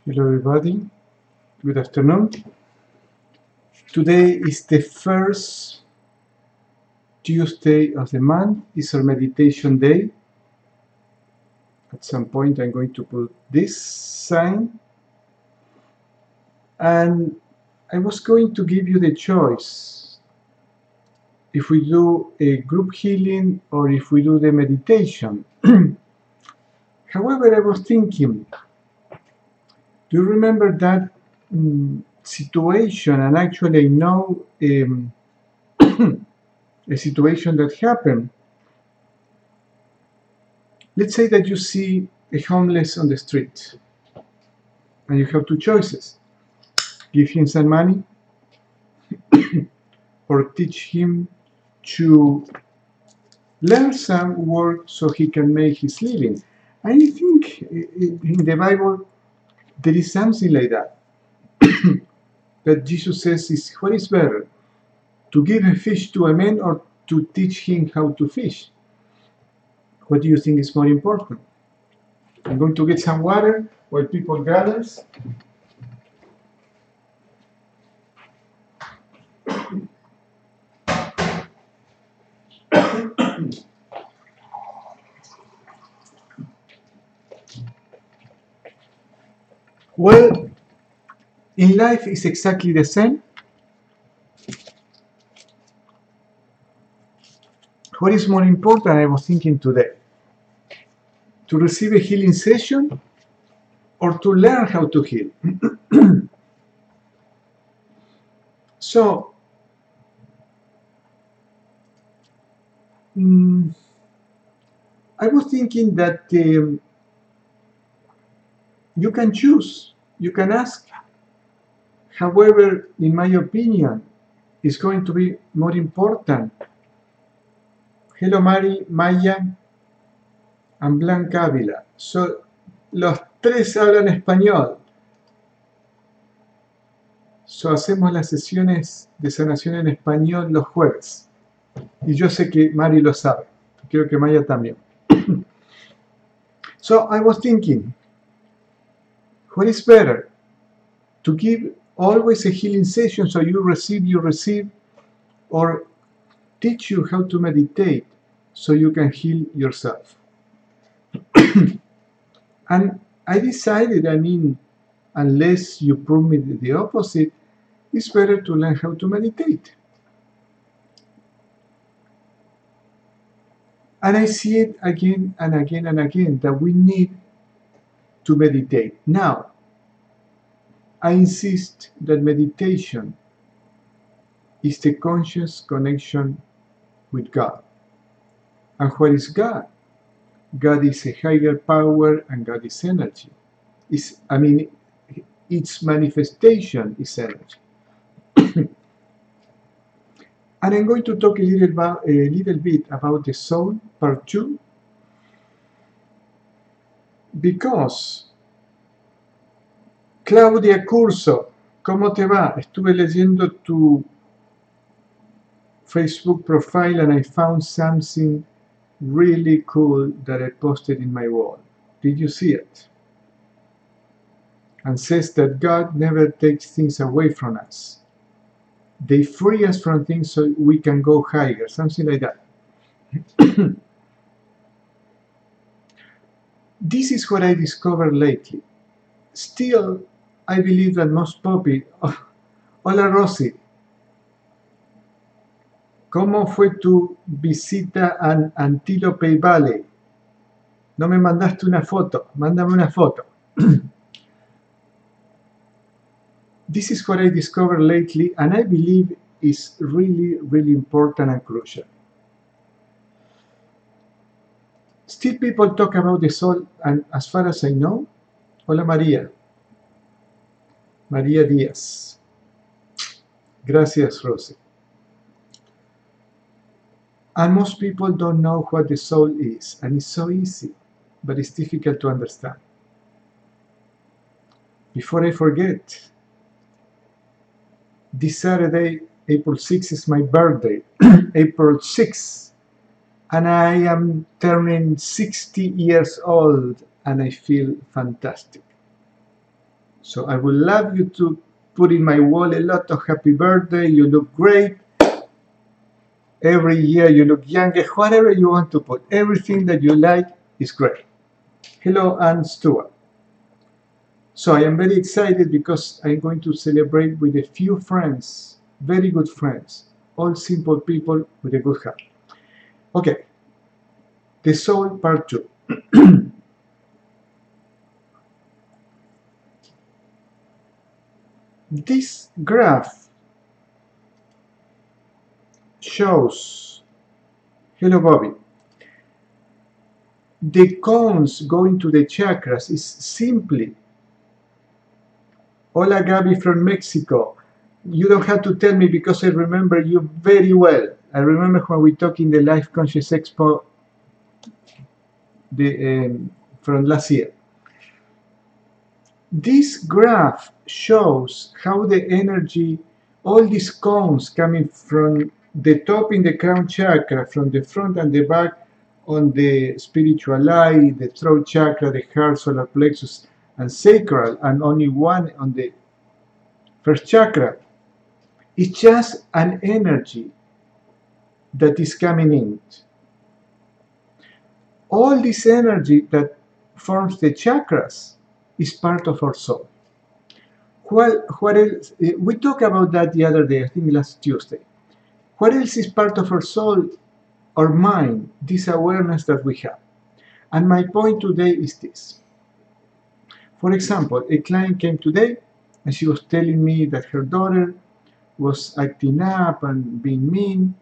Hello everybody, good afternoon. Today is the first Tuesday of the month. It's our meditation day. At some point I'm going to put this sign. And I was going to give you the choice if we do a group healing or if we do the meditation. However, I was thinking, do you remember that situation? And actually I know a situation that happened. Let's say that you see a homeless on the street and you have two choices. Give him some money or teach him to learn some work so he can make his living. I think in the Bible there is something like that. That Jesus says is what is better, to give a fish to a man or to teach him how to fish? What do you think is more important? I'm going to get some water while people gather. Well, in life it's exactly the same. What is more important, I was thinking today, to receive a healing session or to learn how to heal? So, I was thinking that you can choose, you can ask. However, in my opinion, it's going to be more important. Hello Mari, Maya, and Blanca Ávila. So, los tres hablan español. So, hacemos las sesiones de sanación en español los jueves. Y yo sé que Mari lo sabe. Creo que Maya también. So, I was thinking, what is better? To give always a healing session so you receive, or teach you how to meditate so you can heal yourself? And I decided, unless you prove me the opposite, it's better to learn how to meditate. And I see it again and again and again that we need to meditate. Now, I insist that meditation is the conscious connection with God. And what is God? God is a higher power and God is energy. Its manifestation is energy. And I'm going to talk a little bit about the soul, part 2, because Claudia Curso, ¿cómo te va? Estuve leyendo tu Facebook profile and I found something really cool that I posted in my wall. Did you see it? And says that God never takes things away from us. They free us from things so we can go higher, something like that. This is what I discovered lately. Still, I believe that most Poppy... Oh, hola Rosy. ¿Cómo fue tu visita a Antelope Valley? No me mandaste una foto, mándame una foto. This is what I discovered lately and I believe is really, really important and crucial. Still people talk about the soul, and as far as I know, hola María, María Díaz. Gracias, Rose. And most people don't know what the soul is, and it's so easy, but it's difficult to understand. Before I forget, this Saturday, April 6th, is my birthday, April 6th, and I am turning 60 years old, and I feel fantastic. So I would love you to put in my wall a lot of happy birthday, you look great, every year you look younger, whatever you want to put, everything that you like is great. Hello, Ann Stewart. So I am very excited because I'm going to celebrate with a few friends, very good friends, all simple people with a good heart. Okay, the soul part 2. This graph shows, hello Bobby, the cones going to the chakras is simply, hola Gaby from Mexico. You don't have to tell me because I remember you very well. I remember when we talked in the Life Conscious Expo from last year. This graph shows how the energy, all these cones coming from the top in the crown chakra, from the front and the back on the spiritual eye, the throat chakra, the heart, solar plexus, and sacral, and only one on the first chakra. It's just an energy that is coming in. All this energy that forms the chakras is part of our soul. What else? We talked about that the other day, I think last Tuesday. What else is part of our soul, our mind, this awareness that we have? And my point today is this. For example, a client came today and she was telling me that her daughter was acting up and being mean.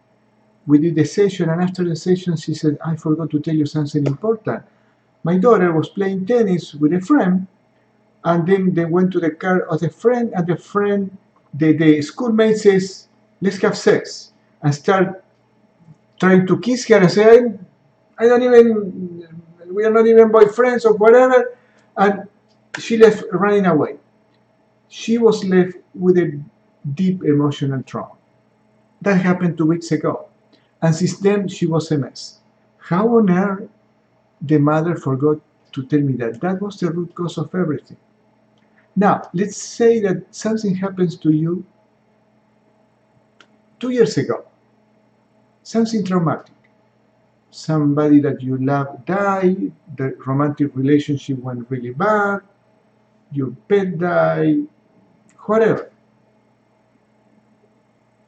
We did the session, and after the session she said, I forgot to tell you something important. My daughter was playing tennis with a friend, and then they went to the car of the friend, and the schoolmate says, let's have sex, and start trying to kiss her and say, we are not even boyfriends or whatever, and she left running away. She was left with a deep emotional trauma. That happened 2 weeks ago, and since then she was a mess. How on earth the mother forgot to tell me that? That was the root cause of everything. Now, let's say that something happens to you 2 years ago, something traumatic. Somebody that you love died, the romantic relationship went really bad, your pet died, whatever.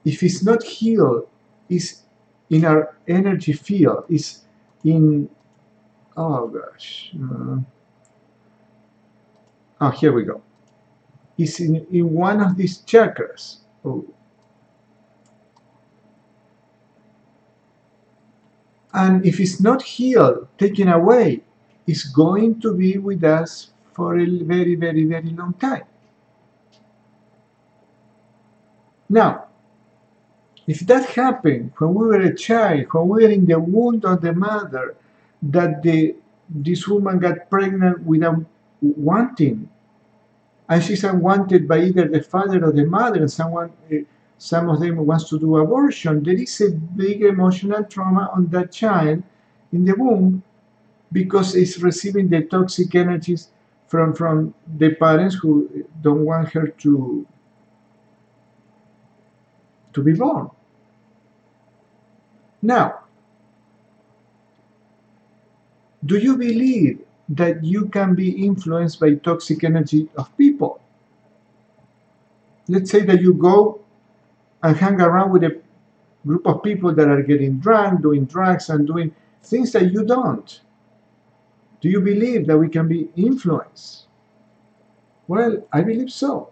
If it's not healed, it's in our energy field, it's in, oh gosh, here we go. It's in one of these chakras. Oh. And if it's not healed, taken away, it's going to be with us for a very, very, very long time. Now, if that happened when we were a child, when we were in the womb of the mother, that this woman got pregnant without wanting, and she's unwanted by either the father or the mother, and some of them wants to do abortion, there is a big emotional trauma on that child in the womb because it's receiving the toxic energies from the parents who don't want her to be born. Now, do you believe that you can be influenced by toxic energy of people? Let's say that you go and hang around with a group of people that are getting drunk, doing drugs, and doing things that you don't. Do you believe that we can be influenced? Well, I believe so.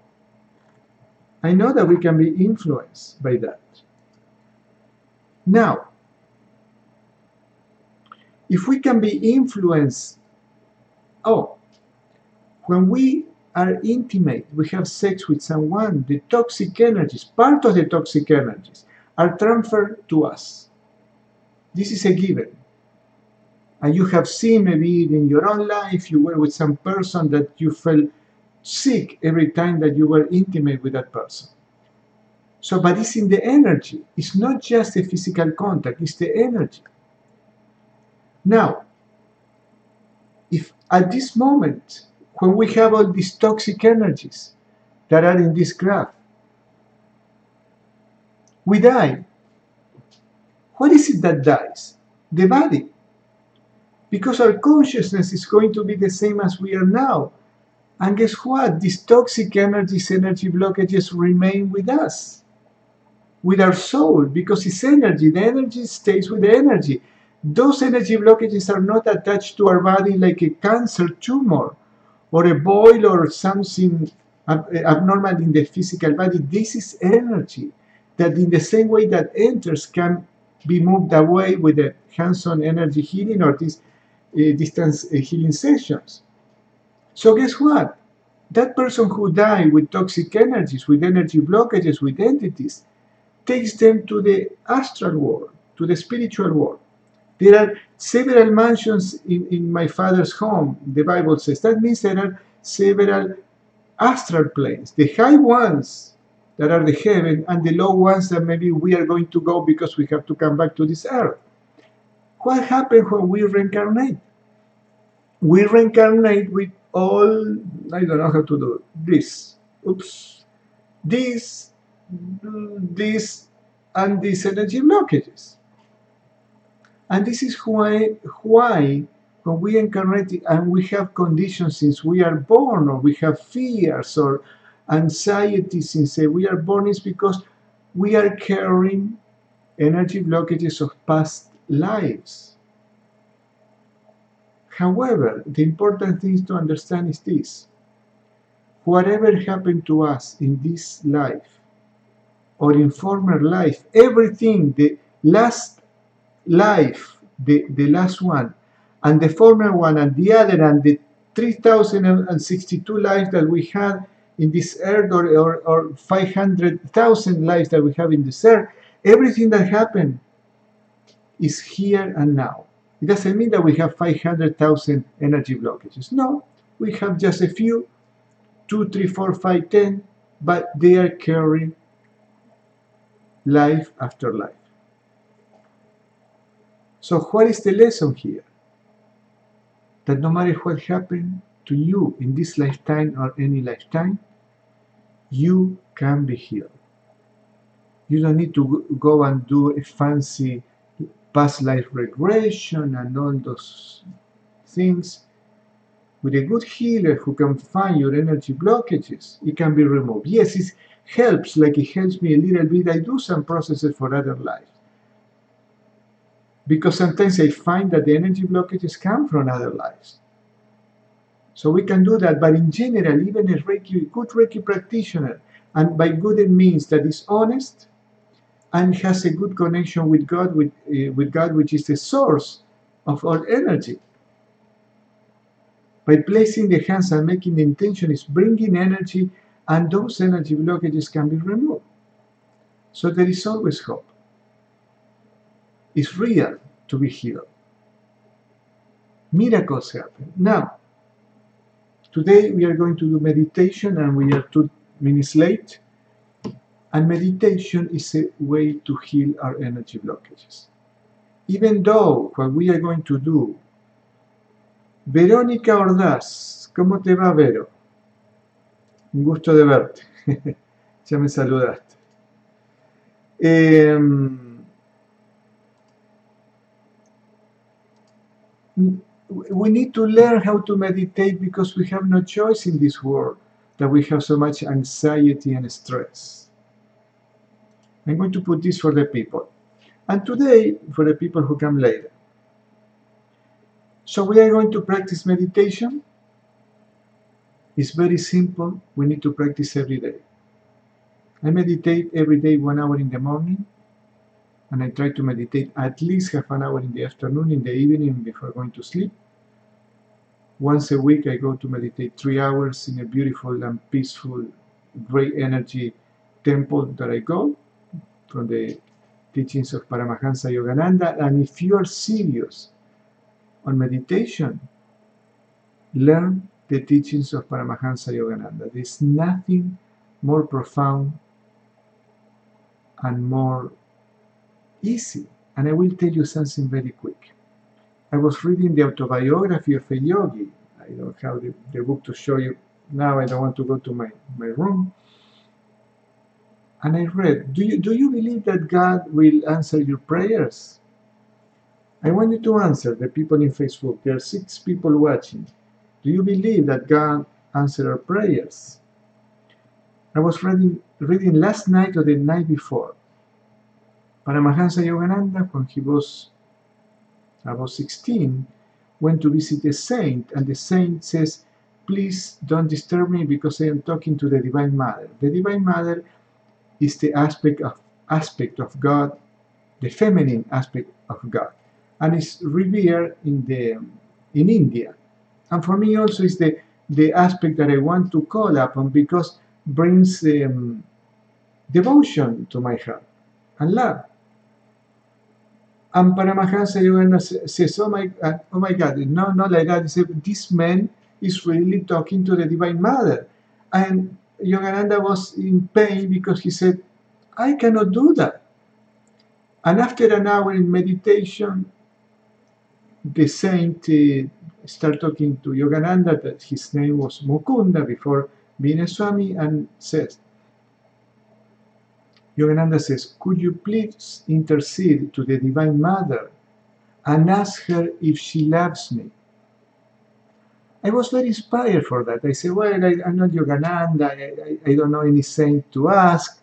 I know that we can be influenced by that. Now, If we can be influenced, oh, when we are intimate, we have sex with someone, the toxic energies, part of the toxic energies, are transferred to us. This is a given. And you have seen maybe in your own life, you were with some person that you felt sick every time that you were intimate with that person. So, but it's in the energy. It's not just a physical contact, it's the energy. Now, if at this moment, when we have all these toxic energies that are in this graph, we die. What is it that dies? The body. Because our consciousness is going to be the same as we are now. And guess what? These toxic energies, energy blockages remain with us, with our soul, because it's energy. The energy stays with the energy. Those energy blockages are not attached to our body like a cancer tumor or a boil or something abnormal in the physical body. This is energy that in the same way that enters can be moved away with the hands-on energy healing or these distance healing sessions. So guess what? That person who died with toxic energies, with energy blockages, with entities, takes them to the astral world, to the spiritual world. There are several mansions in my father's home, the Bible says. That means there are several astral planes. The high ones that are the heaven, and the low ones that maybe we are going to go because we have to come back to this earth. What happens when we reincarnate? We reincarnate with all, I don't know how to do this. Oops. This, and these energy blockages. And this is why when we incarnate and we have conditions since we are born, or we have fears or anxiety since we are born, is because we are carrying energy blockages of past lives. However, the important thing to understand is this. Whatever happened to us in this life or in former life, everything, the last life, the last one, and the former one, and the other, and the 3,062 lives that we had in this earth, or 500,000 lives that we have in this earth, everything that happened is here and now. It doesn't mean that we have 500,000 energy blockages. No, we have just a few, 2, 3, 4, 5, 10, but they are carrying life after life. So what is the lesson here? That no matter what happened to you in this lifetime or any lifetime, you can be healed. You don't need to go and do a fancy past life regression and all those things. With a good healer who can find your energy blockages, it can be removed. Yes, it helps, like it helps me a little bit. I do some processes for other lives. Because sometimes I find that the energy blockages come from other lives. So we can do that, but in general, even a good Reiki practitioner, and by good it means that is honest and has a good connection with God, with God, which is the source of all energy. By placing the hands and making the intention is bringing energy, and those energy blockages can be removed. So there is always hope. It's real to be healed. Miracles happen. Now, today we are going to do meditation, and we are 2 minutes late. And meditation is a way to heal our energy blockages. Even though what we are going to do, Verónica Ordaz, ¿cómo te va, Vero? Un gusto de verte. Ya me saludaste. We need to learn how to meditate because we have no choice in this world, that we have so much anxiety and stress. I'm going to put this for the people. And today, for the people who come later. So we are going to practice meditation. It's very simple. We need to practice every day. I meditate every day 1 hour in the morning, and I try to meditate at least half an hour in the afternoon, in the evening before going to sleep. Once a week I go to meditate 3 hours in a beautiful and peaceful, great energy temple that I go from the teachings of Paramahansa Yogananda. And if you are serious on meditation, learn the teachings of Paramahansa Yogananda. There's nothing more profound and more easy. And I will tell you something very quick. I was reading the autobiography of a yogi. I don't have the book to show you now. I don't want to go to my room. And I read, do you believe that God will answer your prayers? I want you to answer, the people in Facebook. There are 6 people watching. Do you believe that God answers our prayers? I was reading last night or the night before. Paramahansa Yogananda, when he was about 16, went to visit a saint, and the saint says, please don't disturb me because I am talking to the Divine Mother. The Divine Mother is the aspect of God, the feminine aspect of God, and is revered in India. And for me also is the aspect that I want to call upon because brings devotion to my heart and love. And Paramahansa Yogananda says, oh my God, no, not like that. He said, this man is really talking to the Divine Mother. And Yogananda was in pain because he said, I cannot do that. And after an hour in meditation, the saint started talking to Yogananda, that his name was Mukunda before being a Swami, and says, Yogananda says, could you please intercede to the Divine Mother and ask her if she loves me? I was very inspired for that. I said, well, I'm not Yogananda, I don't know any saint to ask,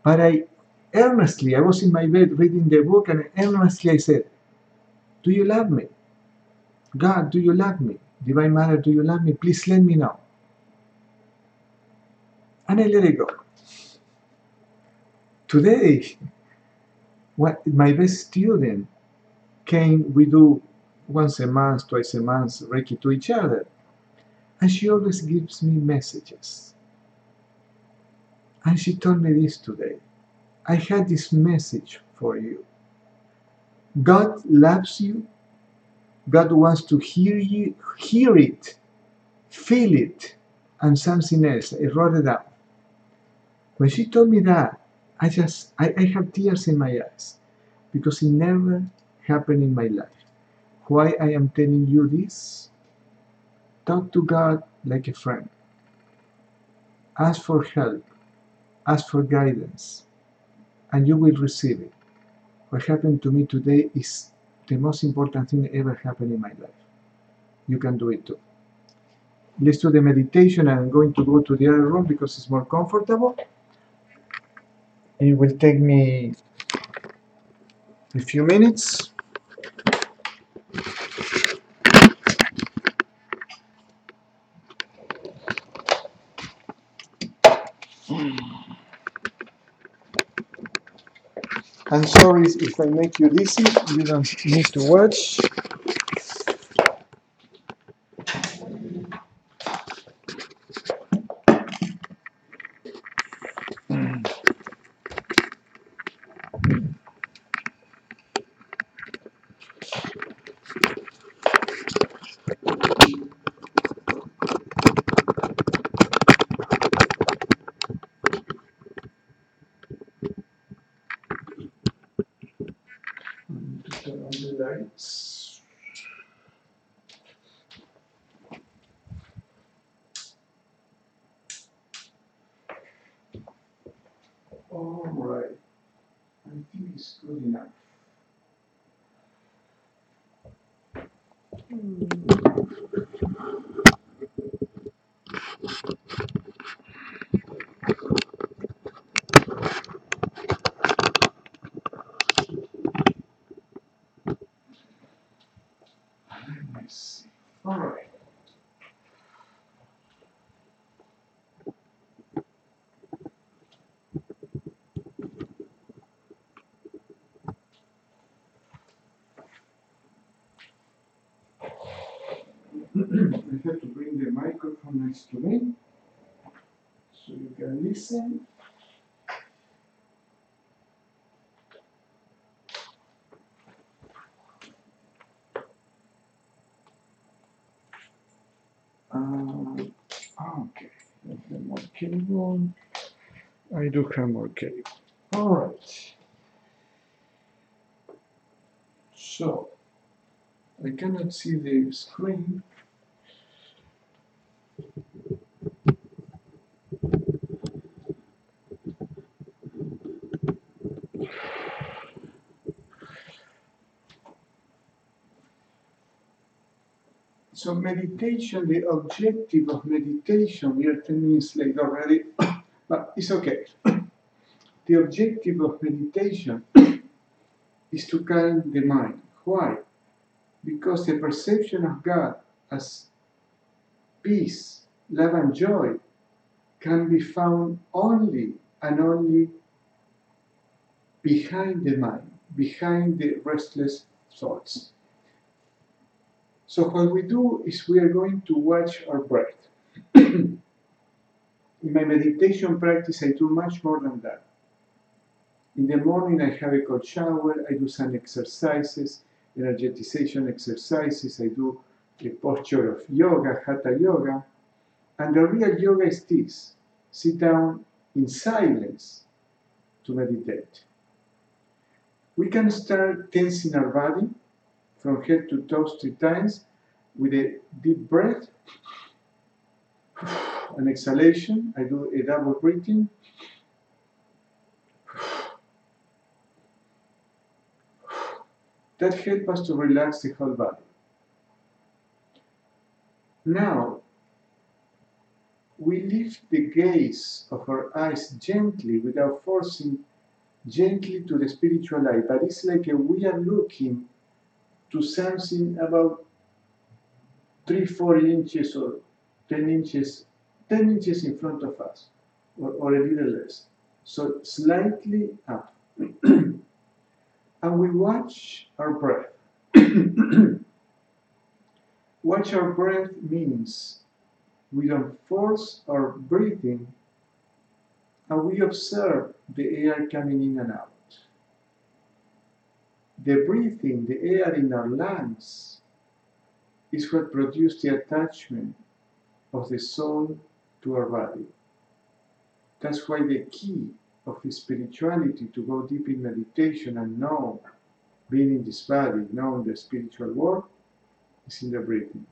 but I was in my bed reading the book, and earnestly I said, do you love me? God, do you love me? Divine Mother, do you love me? Please let me know. And I let it go. Today, my best student came, we do once a month, twice a month, Reiki to each other. And she always gives me messages. And she told me this today. I had this message for you. God loves you. God wants to hear it, feel it, and something else. I wrote it down. When she told me that, I have tears in my eyes because it never happened in my life. Why I am telling you this? Talk to God like a friend. Ask for help. Ask for guidance. And you will receive it. What happened to me today is the most important thing that ever happened in my life. You can do it too. Let's do the meditation. I'm going to go to the other room because it's more comfortable. It will take me a few minutes. I'm sorry if I make you dizzy. You don't need to watch. Turn on the lights. All right. I think it's good enough. Let's see. All right. I have to bring the microphone next to me so you can listen. Okay, I have more cable. I do have more cable. All right. So, I cannot see the screen. So meditation, the objective of meditation, we are 10 minutes late already, but it's okay. The objective of meditation is to calm the mind. Why? Because the perception of God as peace, love, and joy can be found only and only behind the mind, behind the restless thoughts. So what we do is we are going to watch our breath. In my meditation practice, I do much more than that. In the morning, I have a cold shower, I do some exercises, energetization exercises, I do a posture of yoga, hatha yoga, and the real yoga is this: sit down in silence to meditate. We can start tensing our body from head to toes 3 times with a deep breath, an exhalation. I do a double breathing. That helps us to relax the whole body. Now, we lift the gaze of our eyes gently without forcing, gently to the spiritual eye, but it's like we are looking to something about 3-4 inches or 10 inches, 10 inches in front of us, or a little less. So slightly up. And we watch our breath. Watch our breath means we don't force our breathing, and we observe the air coming in and out. The breathing, the air in our lungs, is what produces the attachment of the soul to our body. That's why the key of spirituality, to go deep in meditation and know being in this body, knowing the spiritual world, is in the breathing.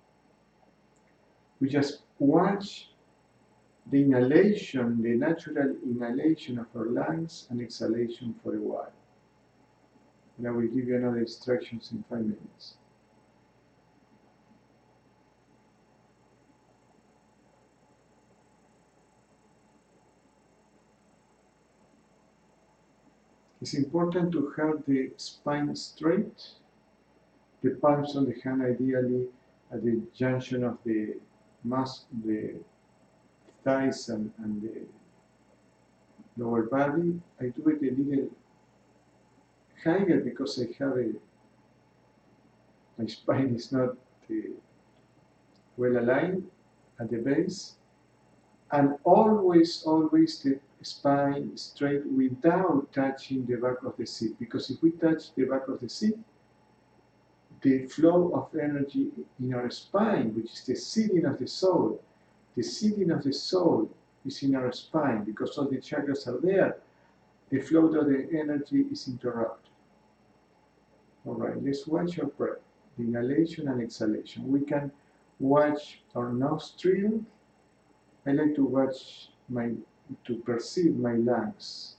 We just watch the inhalation, the natural inhalation of our lungs, and exhalation for a while. And I will give you another instructions in 5 minutes. It's important to have the spine straight, the palms on the hand ideally at the junction of the thighs and the lower body. I do it a little higher because my spine is not well aligned at the base. And always the spine straight without touching the back of the seat. Because if we touch the back of the seat, the flow of energy in our spine, which is the seating of the soul, the seating of the soul is in our spine. Because all the chakras are there, the flow of the energy is interrupted. All right, let's watch our breath, the inhalation and exhalation. We can watch our nostril. I like to watch to perceive my lungs.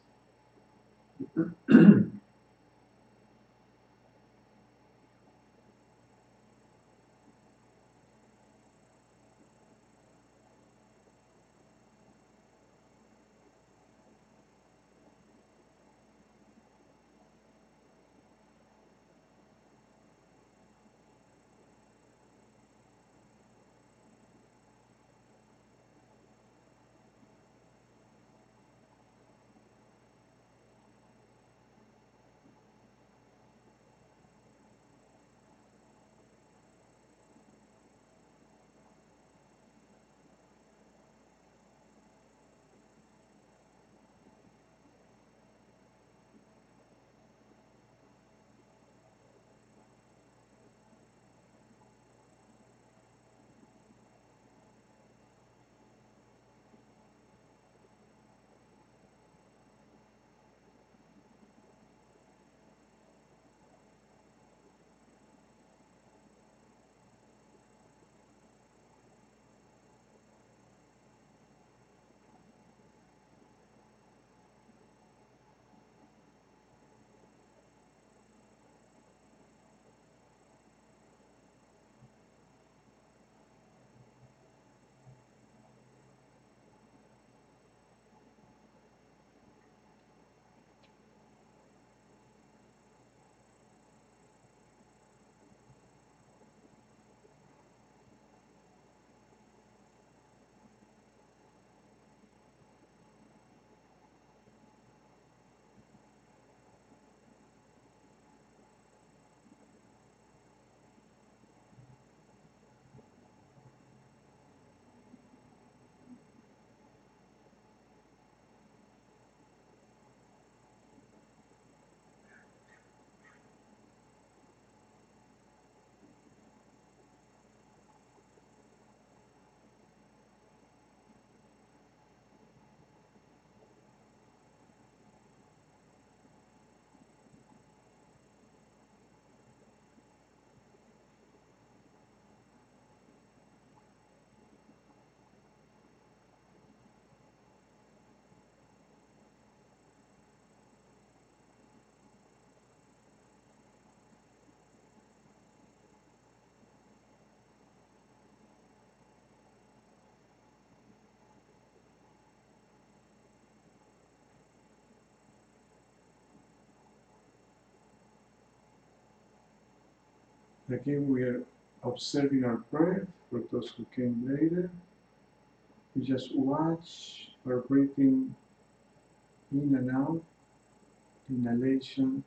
Again, we are observing our breath. For those who came later, we just watch our breathing in and out, inhalation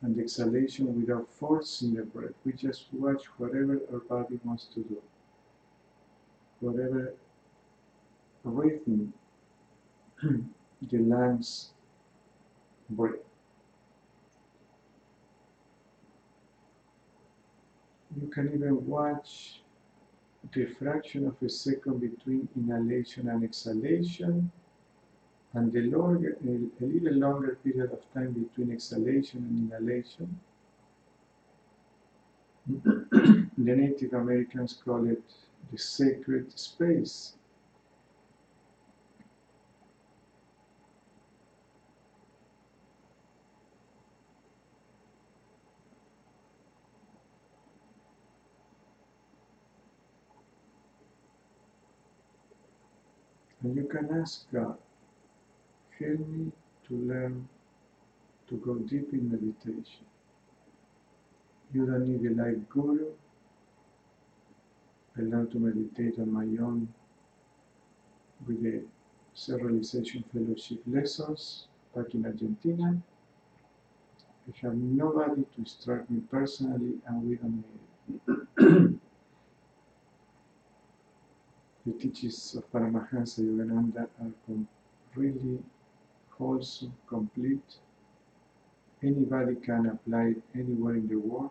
and exhalation without forcing the breath. We just watch whatever our body wants to do, whatever rhythm the lungs breathe. You can even watch the fraction of a second between inhalation and exhalation, and a little longer period of time between exhalation and inhalation. The Native Americans call it the sacred space. And you can ask God, help me to learn to go deep in meditation. You don't need a life guru. I learned to meditate on my own with the Self-Realization Fellowship lessons back in Argentina. I have nobody to instruct me personally, and we don't need it. The teachings of Paramahansa Yogananda are really wholesome, complete. Anybody can apply it anywhere in the world.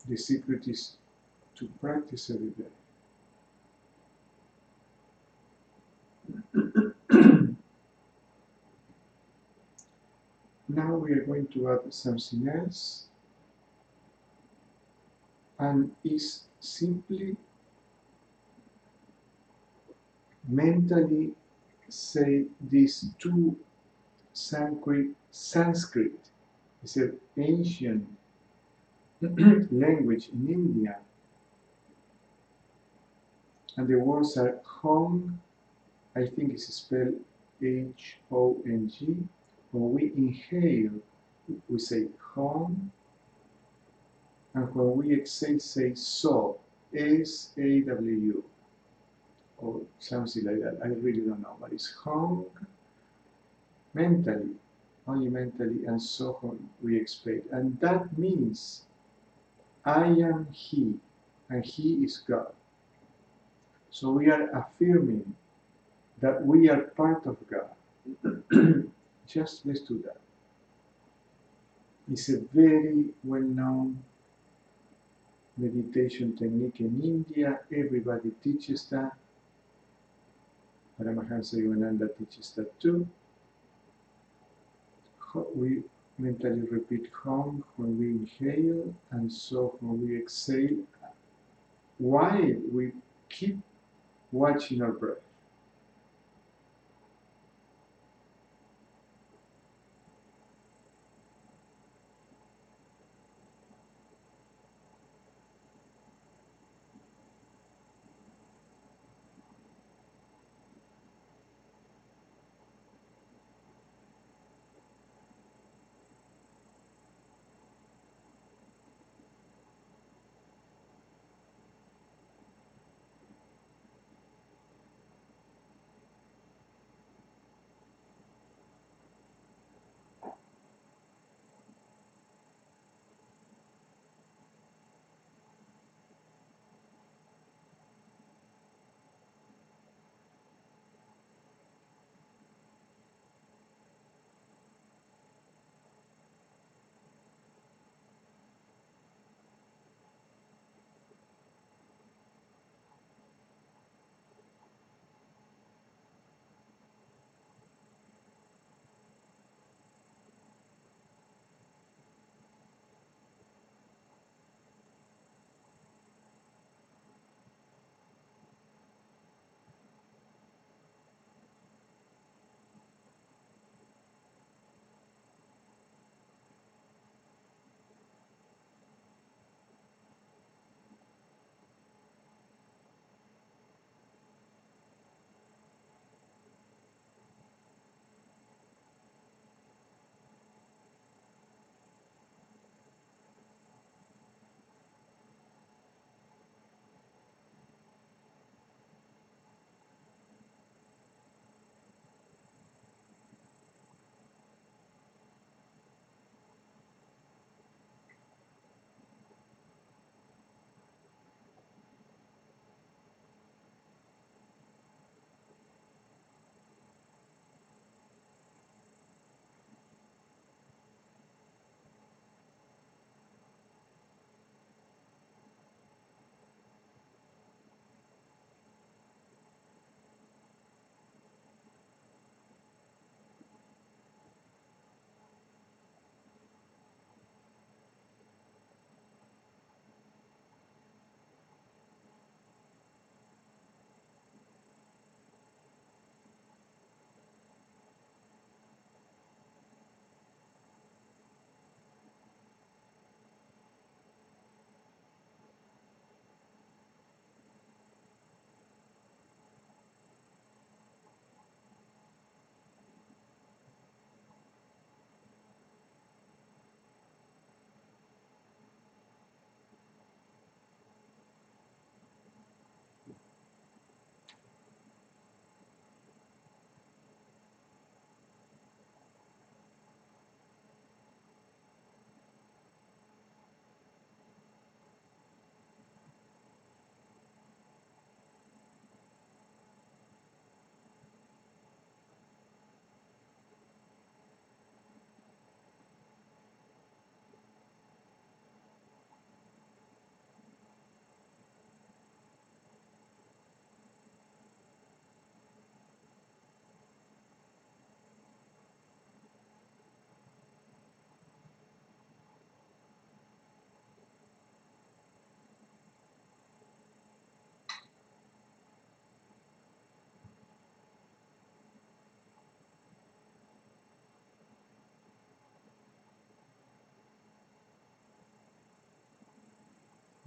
The secret is to practice every day. Now we are going to add something else, and is simply mentally say these two Sanskrit is an ancient language in India, and the words are Hong, I think it's spelled Hong. When we inhale, we say Hong, and when we exhale, say So, S-A-W, or something like that. I really don't know, but it's Hong mentally, only mentally, and So when we exhale. And that means I am He, and He is God. So we are affirming that we are part of God. Just let's do that. It's a very well-known meditation technique in India. Everybody teaches that. Paramahansa Yogananda teaches that too. We mentally repeat Hong when we inhale, and So when we exhale, while we keep watching our breath.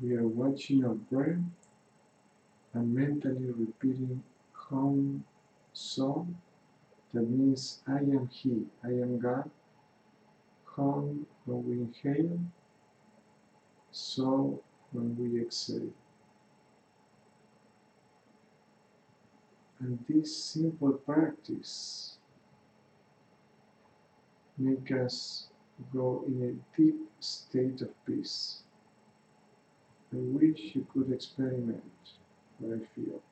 We are watching our breath and mentally repeating Hum So. That means I am He, I am God. Hum when we inhale, So when we exhale. And this simple practice makes us go in a deep state of peace. I wish you could experiment what I feel.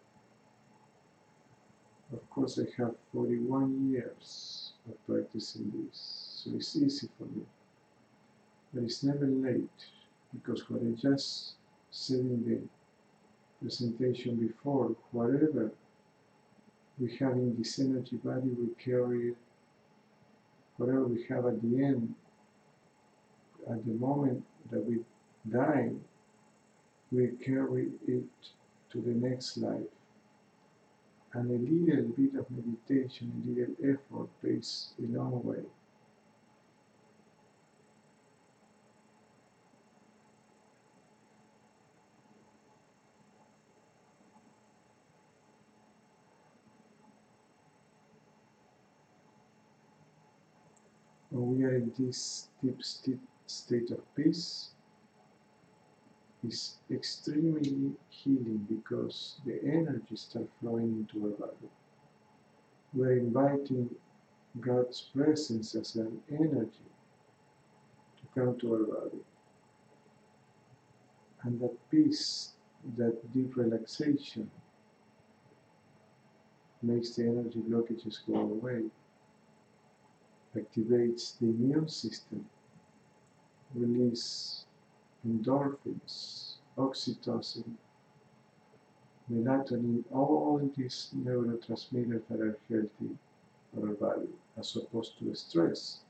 Of course, I have 41 years of practicing this, so it's easy for me. But it's never late, because what I just said in the presentation before, whatever we have in this energy body, we carry it. Whatever we have at the end, at the moment that we die, we carry it to the next life. And a little bit of meditation, a little effort pays a long way. When we are in this deep state of peace, it's extremely healing because the energy starts flowing into our body. We're inviting God's presence as an energy to come to our body. And that peace, that deep relaxation, makes the energy blockages go away, activates the immune system, release endorphins, oxytocin, melatonin, all these neurotransmitters that are healthy for our body, as opposed to stress.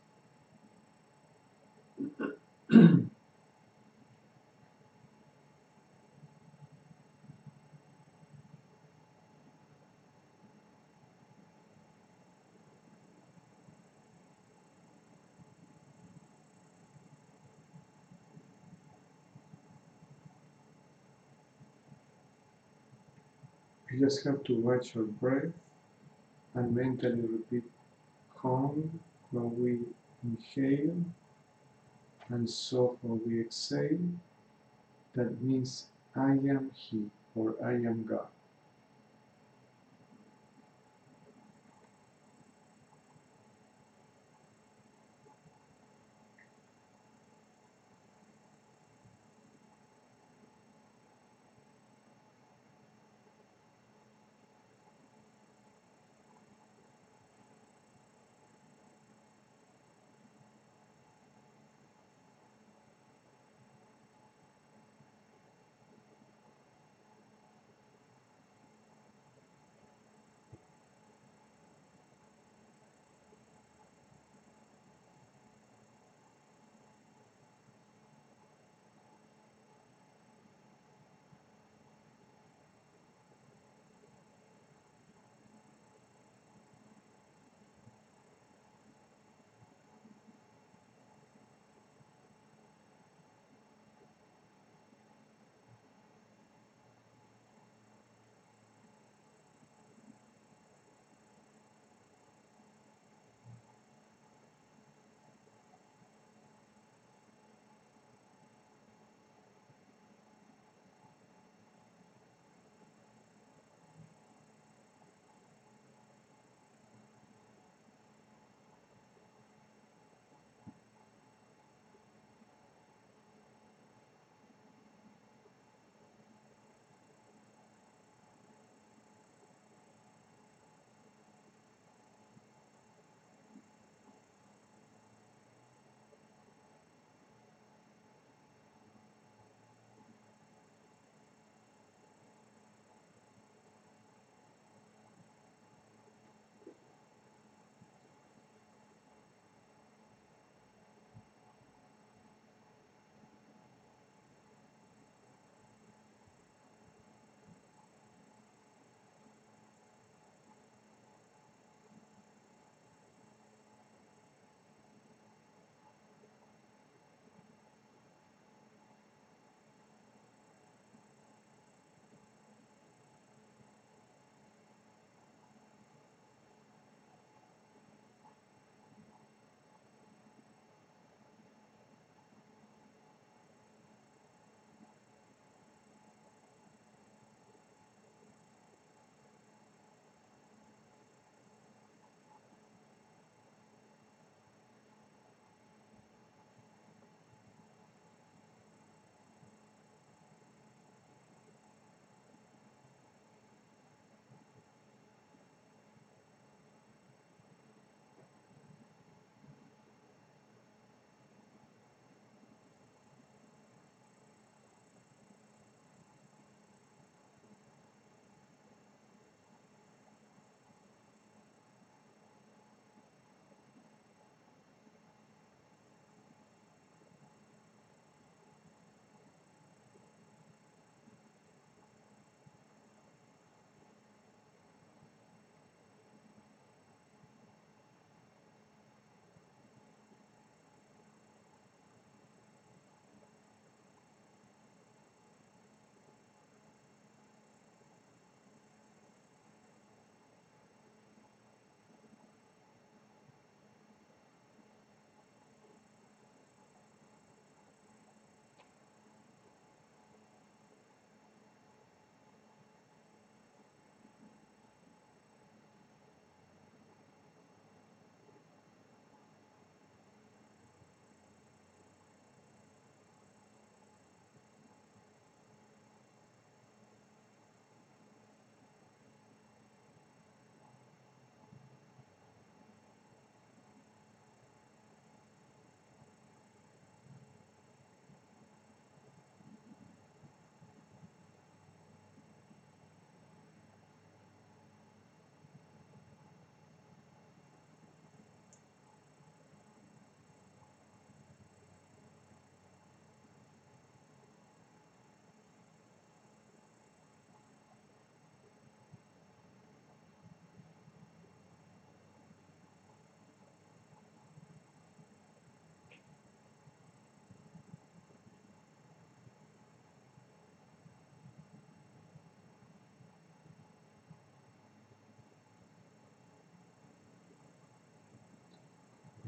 We just have to watch our breath and mentally repeat Hum when we inhale and So when we exhale. That means I am He or I am God.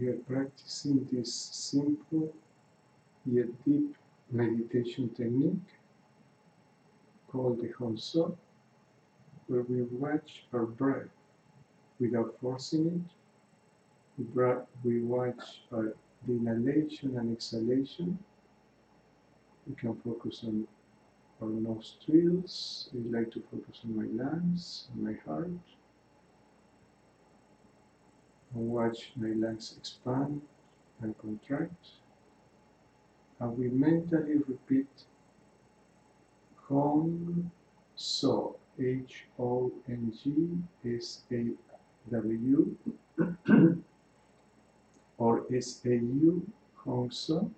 We are practicing this simple yet deep meditation technique called the Honso, where we watch our breath without forcing it. We watch our the inhalation and exhalation. We can focus on our nostrils. I like to focus on my lungs, on my heart, and watch my lungs expand and contract. And we mentally repeat Hong So, HONGSAW, or SAU, Hong So.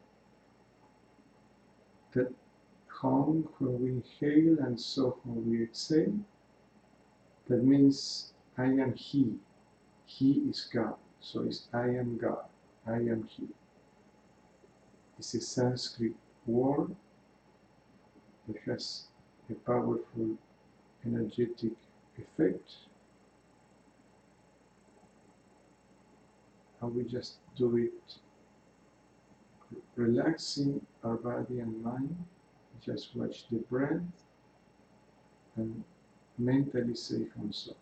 That Hong when we inhale and So when we exhale. That means I am He. He is God. So it's I am God. I am He. It's a Sanskrit word that has a powerful energetic effect, and we just do it relaxing our body and mind. Just watch the breath and mentally say Hanso.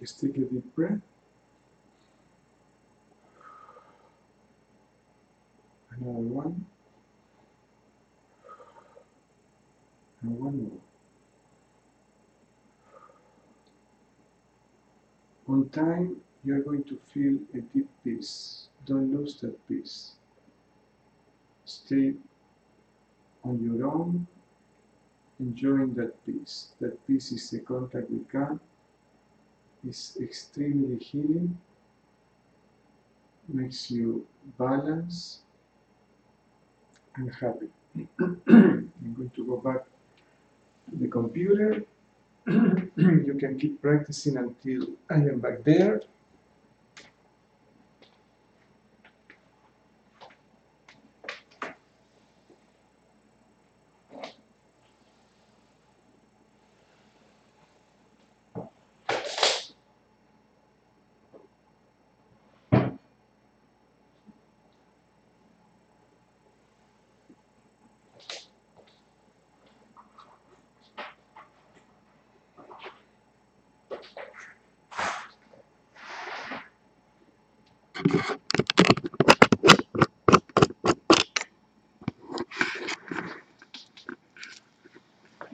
Just take a deep breath. Another one. And one more. On time, you are going to feel a deep peace. Don't lose that peace. Stay on your own, enjoying that peace. That peace is a contact with God. It's extremely healing. Makes you balanced and happy. I'm going to go back to the computer. You can keep practicing until I am back there.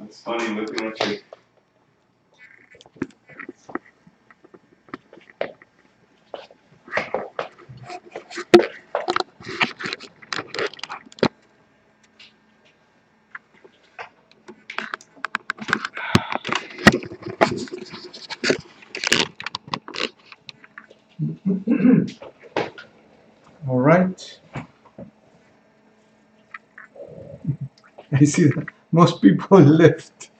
It's funny looking at you. All right. I see that most people left.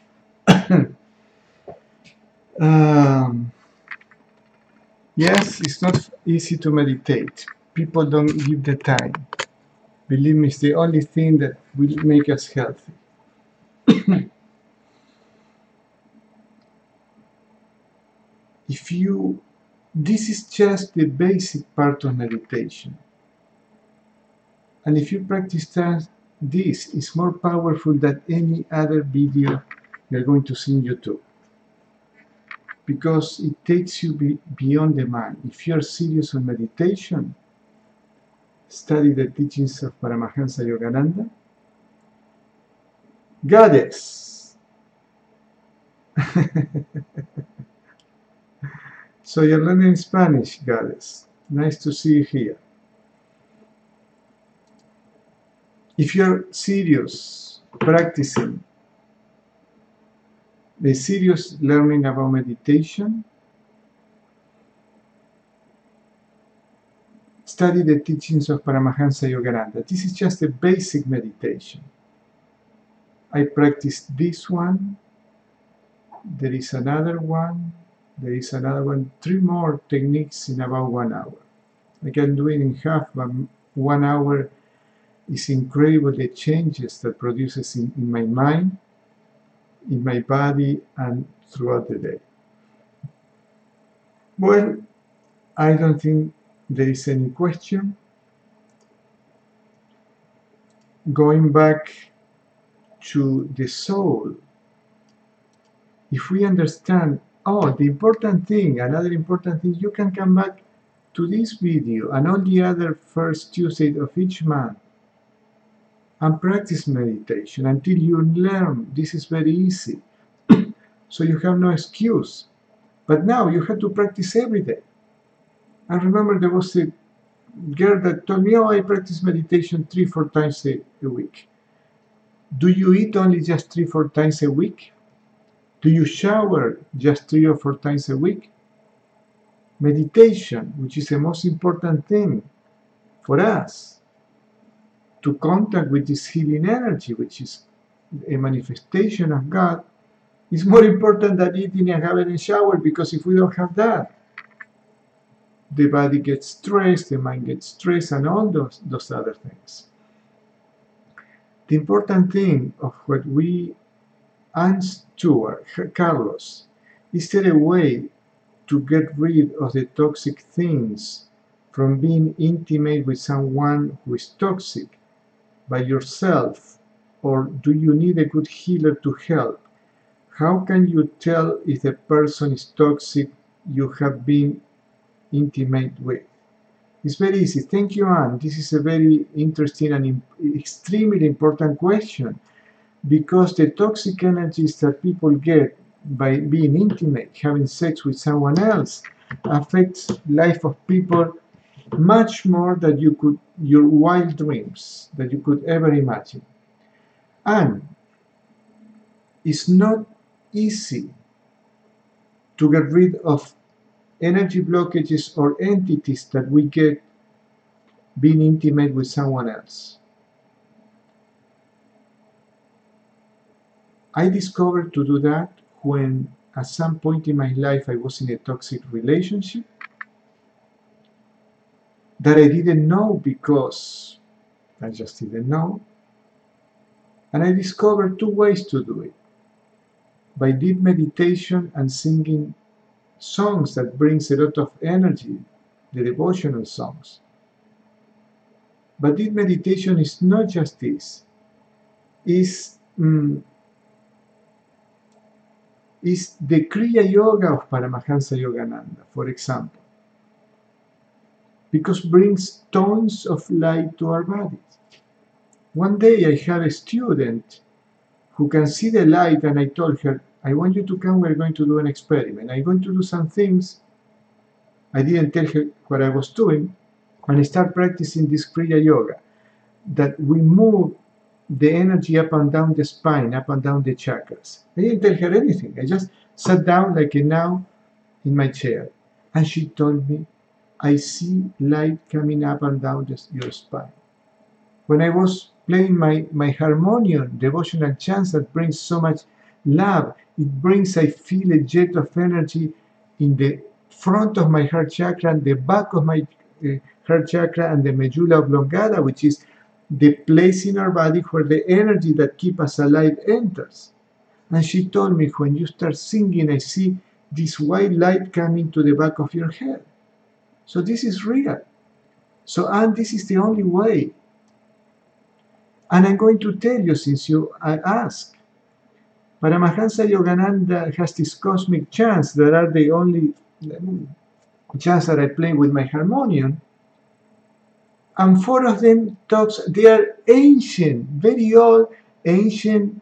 Yes, it's not easy to meditate. People don't give the time. Believe me, it's the only thing that will make us healthy. This is just the basic part of meditation. And if you practice this, is more powerful than any other video you're going to see on YouTube. Because it takes you beyond the mind. If you're serious on meditation, study the teachings of Paramahansa Yogananda. Goddess! So you're learning Spanish, Goddess. Nice to see you here. If you're serious practicing, the serious learning about meditation, study the teachings of Paramahansa Yogananda. This is just a basic meditation. I practiced this one. There is another one. There is another one. 3 more techniques in about 1 hour. I can do it in half, but 1 hour is incredible, the changes that produces in my mind, in my body, and throughout the day. Well, I don't think there is any question. Going back to the soul, if we understand, the important thing, another important thing, you can come back to this video and on the other first Tuesday of each month and practice meditation until you learn. This is very easy. So you have no excuse. But now you have to practice every day. I remember there was a girl that told me, I practice meditation 3-4 times a week. Do you eat only just 3-4 times a week? Do you shower just 3 or 4 times a week? Meditation, which is the most important thing for us, to contact with this healing energy, which is a manifestation of God, is more important than eating and having a shower, because if we don't have that, the body gets stressed, the mind gets stressed, and all those other things. The important thing of what we asked Carlos, is there a way to get rid of the toxic things from being intimate with someone who is toxic by yourself, or do you need a good healer to help? How can you tell if the person is toxic you have been intimate with? It's very easy. Thank you, Anne. This is a very interesting and extremely important question, because the toxic energies that people get by being intimate, having sex with someone else, affects life of people much more than your wild dreams that you could ever imagine. And it's not easy to get rid of energy blockages or entities that we get being intimate with someone else. I discovered to do that when at some point in my life I was in a toxic relationship that I didn't know because I just didn't know. And I discovered two ways to do it: by deep meditation and singing songs that brings a lot of energy, the devotional songs. But deep meditation is not just this. Is the Kriya Yoga of Paramahansa Yogananda, for example, because brings tons of light to our bodies. One day I had a student who can see the light, and I told her, I want you to come, we're going to do an experiment. I'm going to do some things. I didn't tell her what I was doing, and I start practicing this Kriya Yoga, that we move the energy up and down the spine, up and down the chakras. I didn't tell her anything. I just sat down like a now in my chair. And she told me, I see light coming up and down your spine. When I was playing my harmonium, devotional chants that brings so much love, I feel a jet of energy in the front of my heart chakra and the back of my heart chakra and the medulla oblongata, which is the place in our body where the energy that keeps us alive enters. And she told me, when you start singing, I see this white light coming to the back of your head. So this is real. And this is the only way. And I'm going to tell you, since you asked, Paramahansa Yogananda has these cosmic chants that are the only chants that I play with my harmonium. And four of them they are ancient, very old, ancient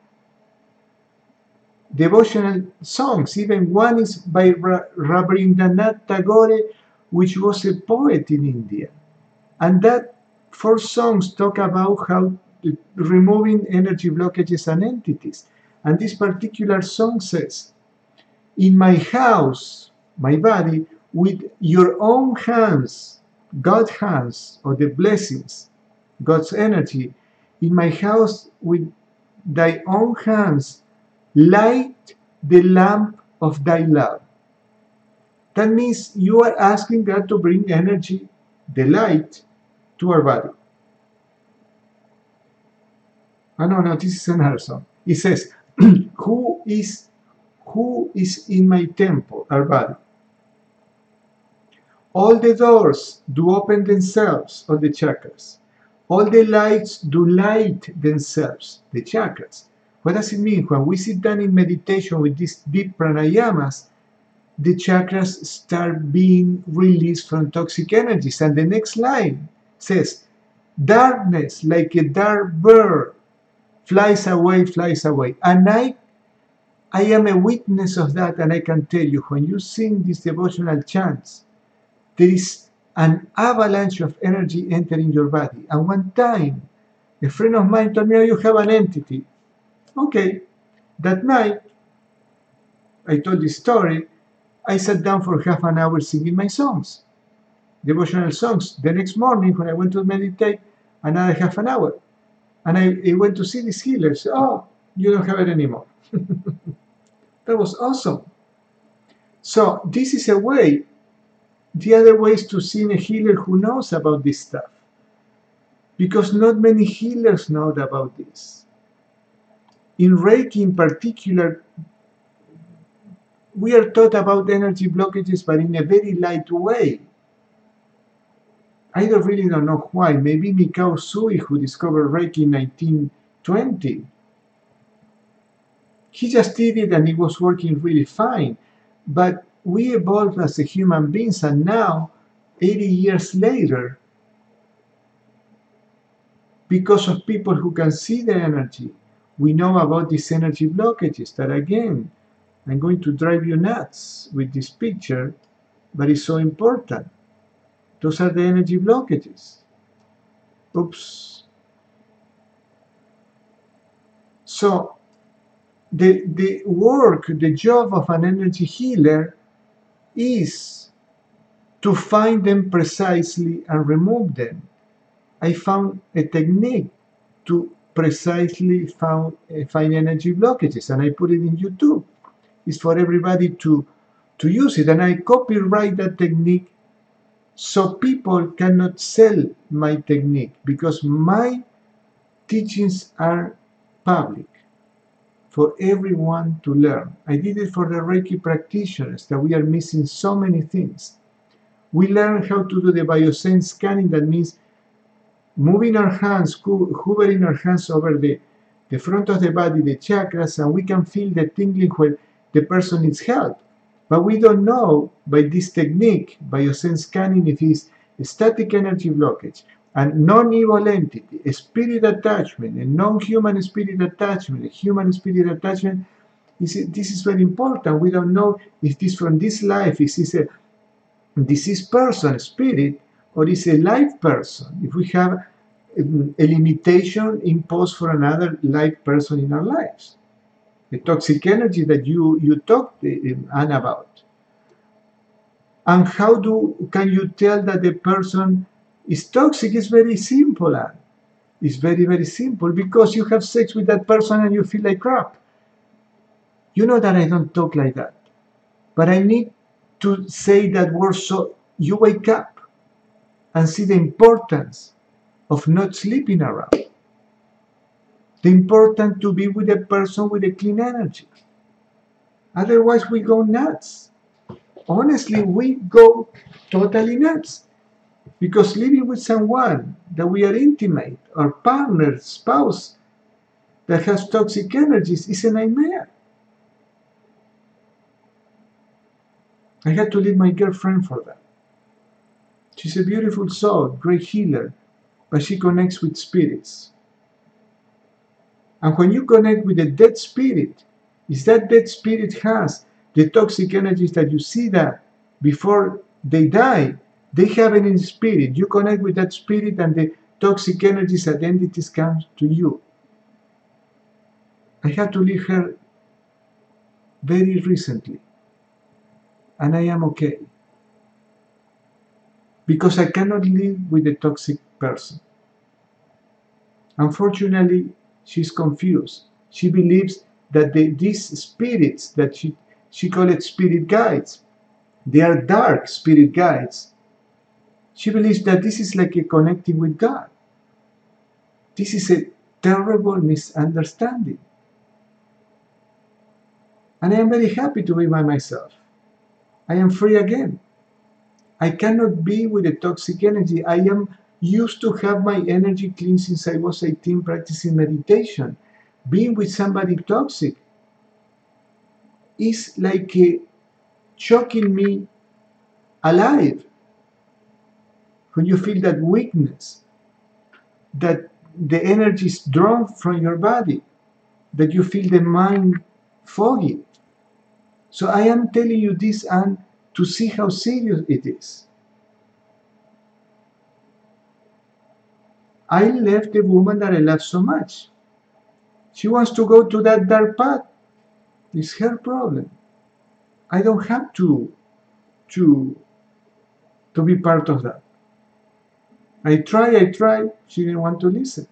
devotional songs. Even one is by Rabindranath Tagore, which was a poet in India. And that four songs talk about how removing energy blockages and entities. And this particular song says, in my house, my body, with your own hands, God's hands, or the blessings, God's energy, in my house with thy own hands, light the lamp of thy love. That means you are asking God to bring energy, the light, to our body. No, this is another song. It says, who is in my temple, our body? All the doors do open themselves, or the chakras. All the lights do light themselves, the chakras. What does it mean? When we sit down in meditation with these deep pranayamas, the chakras start being released from toxic energies. And the next line says, darkness, like a dark bird, flies away, flies away. And I am a witness of that, and I can tell you, when you sing these devotional chants, there is an avalanche of energy entering your body. And one time, a friend of mine told me, oh, you have an entity. Okay. That night, I told this story, I sat down for half an hour singing my songs, devotional songs. The next morning, when I went to meditate, another half an hour. And I went to see this healer. Said, oh, you don't have it anymore. That was awesome. So this is a way. The other way is to see a healer who knows about this stuff. Because not many healers know about this. In Reiki in particular, we are taught about energy blockages, but in a very light way. I really don't know why. Maybe Mikao Sui, who discovered Reiki in 1920, he just did it and it was working really fine. But we evolved as a human beings, and now, 80 years later, because of people who can see the energy, we know about these energy blockages that, again, I'm going to drive you nuts with this picture, but it's so important. Those are the energy blockages. Oops. So the work, the job of an energy healer is to find them precisely and remove them. I found a technique to precisely find energy blockages, and I put it in YouTube. It's for everybody to use it, and I copyright that technique so people cannot sell my technique, because my teachings are public for everyone to learn. I did it for the Reiki practitioners, that we are missing so many things. We learn how to do the biosense scanning. That means moving our hands, hovering our hands over the front of the body, the chakras, and we can feel the tingling when the person needs help. But we don't know by this technique, biosense scanning, if it's a static energy blockage, and non-evil entity, a spirit attachment, a non-human spirit attachment, a human spirit attachment. This is very important. We don't know if this from this life, is this a deceased person, spirit, or is a live person. If we have a limitation imposed for another live person in our lives. The toxic energy that you talked, Anne, about. And how can you tell that the person is toxic? It's very simple, Anne. It's very, very simple, because you have sex with that person and you feel like crap. You know that I don't talk like that, but I need to say that word so you wake up and see the importance of not sleeping around. The importance to be with a person with a clean energy. Otherwise, we go nuts. Honestly, we go totally nuts. Because living with someone that we are intimate, our partner, spouse, that has toxic energies is a nightmare. I had to leave my girlfriend for that. She's a beautiful soul, great healer, but she connects with spirits. And when you connect with a dead spirit, if that dead spirit has the toxic energies that you see that before they die, they have it in spirit. You connect with that spirit, and the toxic energies and entities come to you. I had to leave her very recently, and I am okay. Because I cannot live with a toxic person. Unfortunately, she's confused. She believes that these spirits, that she called it spirit guides, they are dark spirit guides. She believes that this is like a connecting with God. This is a terrible misunderstanding. And I am very happy to be by myself. I am free again. I cannot be with a toxic energy. I am used to have my energy clean since I was 18, practicing meditation. Being with somebody toxic is like choking me alive. When you feel that weakness, that the energy is drawn from your body, that you feel the mind foggy. So I am telling you this, and to see how serious it is. I left the woman that I love so much. She wants to go to that dark path. It's her problem. I don't have to be part of that. I tried. She didn't want to listen.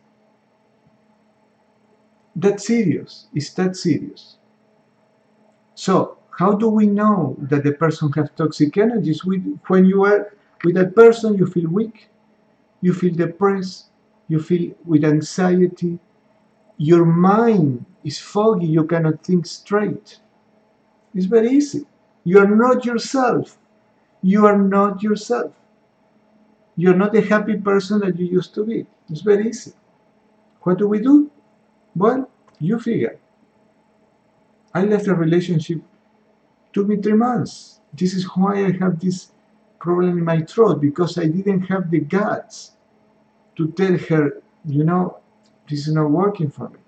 That's serious. It's that serious. So, how do we know that the person has toxic energies? When you are with that person, you feel weak, you feel depressed, you feel with anxiety, your mind is foggy, you cannot think straight. It's very easy. You are not yourself. You are not yourself. You're not the happy person that you used to be. It's very easy. What do we do? Well, you figure. I left a relationship, took me 3 months. This is why I have this problem in my throat, because I didn't have the guts to tell her, this is not working for me.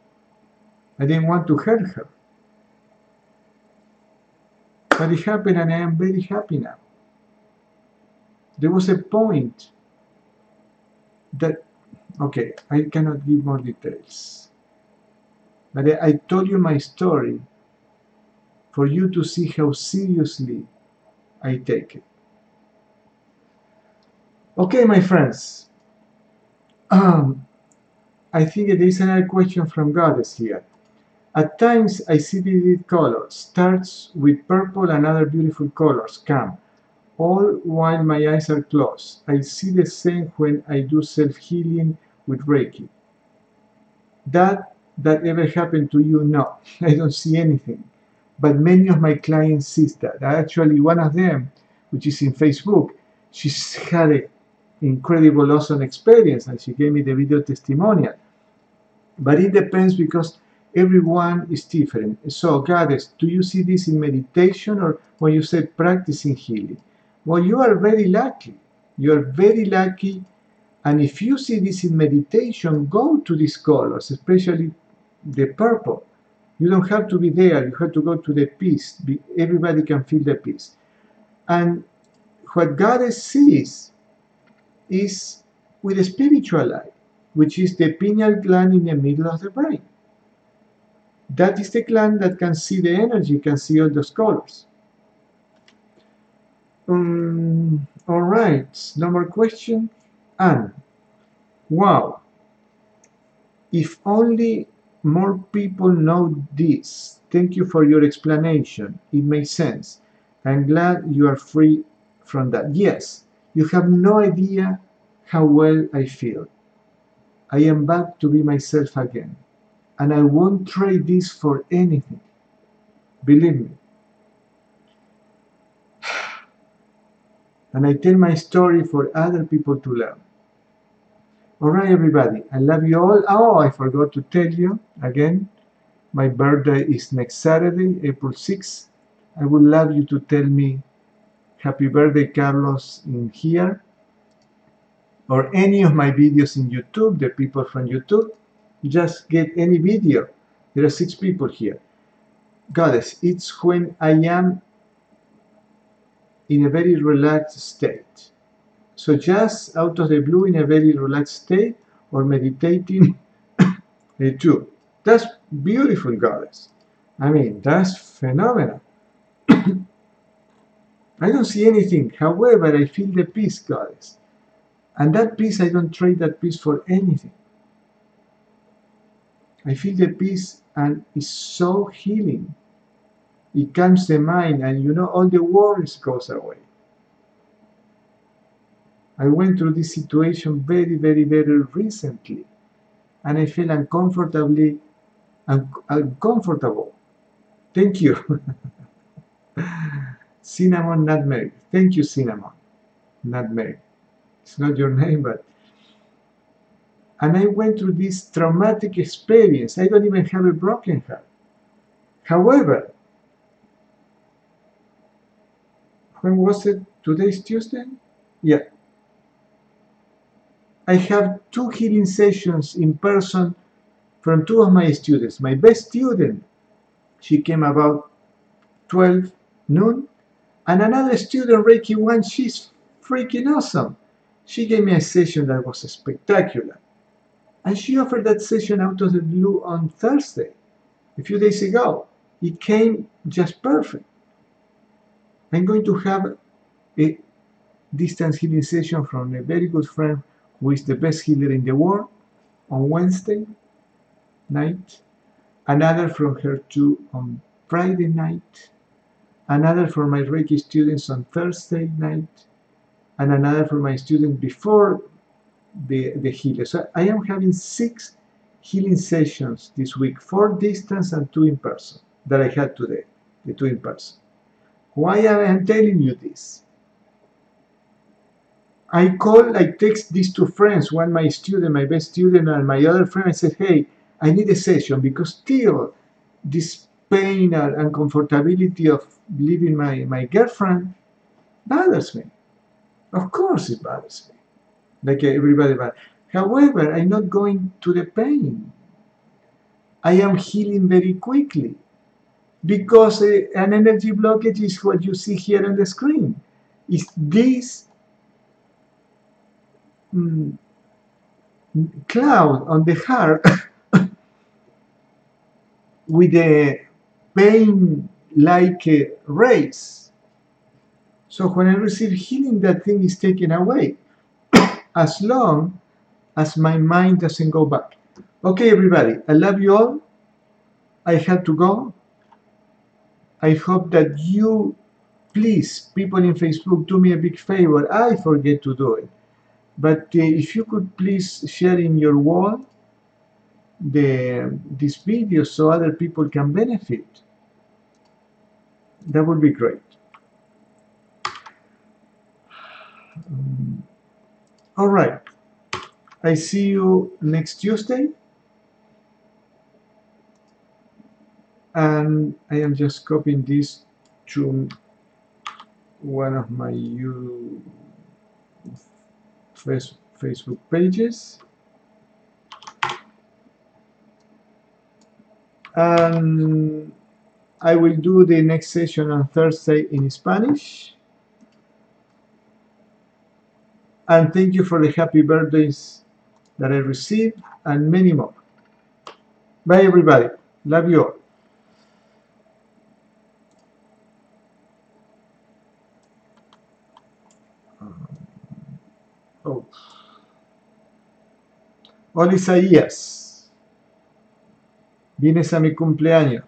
I didn't want to hurt her. But it happened, and I am very happy now. There was a point that, okay, I cannot give more details. But I told you my story for you to see how seriously I take it. Okay, my friends. I think there is another question from Goddess here. At times I see vivid colors, starts with purple and other beautiful colors come, all while my eyes are closed. I see the same when I do self-healing with Reiki. That ever happened to you? No, I don't see anything. But many of my clients see that. Actually, one of them, which is in Facebook, she's had an incredible, awesome experience, and she gave me the video testimonial. But it depends, because everyone is different. So, Goddess, do you see this in meditation or when you said practicing healing? Well, you are very lucky. You are very lucky. And if you see this in meditation, go to these colors, especially the purple. You don't have to be there. You have to go to the peace. Everybody can feel the peace. And what Goddess sees is with a spiritual eye, which is the pineal gland in the middle of the brain. That is the gland that can see the energy, can see all those colors. All right, no more question. Anne, wow, if only more people know this. Thank you for your explanation. It makes sense. I'm glad you are free from that. Yes, you have no idea how well I feel. I am back to be myself again. And I won't trade this for anything. Believe me. And I tell my story for other people to learn. Alright, everybody, I love you all. Oh, I forgot to tell you again, my birthday is next Saturday, April 6th. I would love you to tell me happy birthday, Carlos, in here, or any of my videos in YouTube, the people from YouTube. Just get any video. There are 6 people here. Goddess, it's when I am in a very relaxed state. So just out of the blue, in a very relaxed state, or meditating too. That's beautiful, Goddess. I mean, that's phenomenal. I don't see anything. However, I feel the peace, Goddess. And that peace, I don't trade that peace for anything. I feel the peace, and it's so healing. It calms the mind, and all the worries goes away. I went through this situation very, very, very recently, and I feel uncomfortable. Thank you. Cinnamon Nutmeg. Thank you, Cinnamon Nutmeg. It's not your name, but... And I went through this traumatic experience. I don't even have a broken heart. However, when was it? Today's Tuesday? Yeah. I have 2 healing sessions in person from 2 of my students. My best student, she came about 12 noon, and another student, Reiki 1, she's freaking awesome. She gave me a session that was spectacular. And she offered that session out of the blue on Thursday, a few days ago. It came just perfect. I'm going to have a distance healing session from a very good friend who is the best healer in the world on Wednesday night. Another from her too on Friday night. Another for my Reiki students on Thursday night. And another for my students before the healer. So I am having 6 healing sessions this week, 4 distance and 2 in person that I had today, the 2 in person. Why am I telling you this? I text these 2 friends, one my student, my best student, and my other friend. I said, hey, I need a session, because still this pain and uncomfortability of leaving my girlfriend bothers me. Of course it bothers me, like everybody. But however, I'm not going to the pain. I am healing very quickly because an energy blockage is what you see here on the screen. Is this mm, cloud on the heart with a pain like rays. So when I receive healing, that thing is taken away as long as my mind doesn't go back. Okay, everybody, I love you all. I have to go. I hope that you, please, people in Facebook, do me a big favor. I forget to do it. But if you could please share in your wall this video so other people can benefit, that would be great. All right. I see you next Tuesday. And I am just copying this to one of my Facebook pages. And I will do the next session on Thursday in Spanish. And thank you for the happy birthdays that I received and many more. Bye, everybody. Love you all. Oh. Hola, Isaías. Vienes a mi cumpleaños.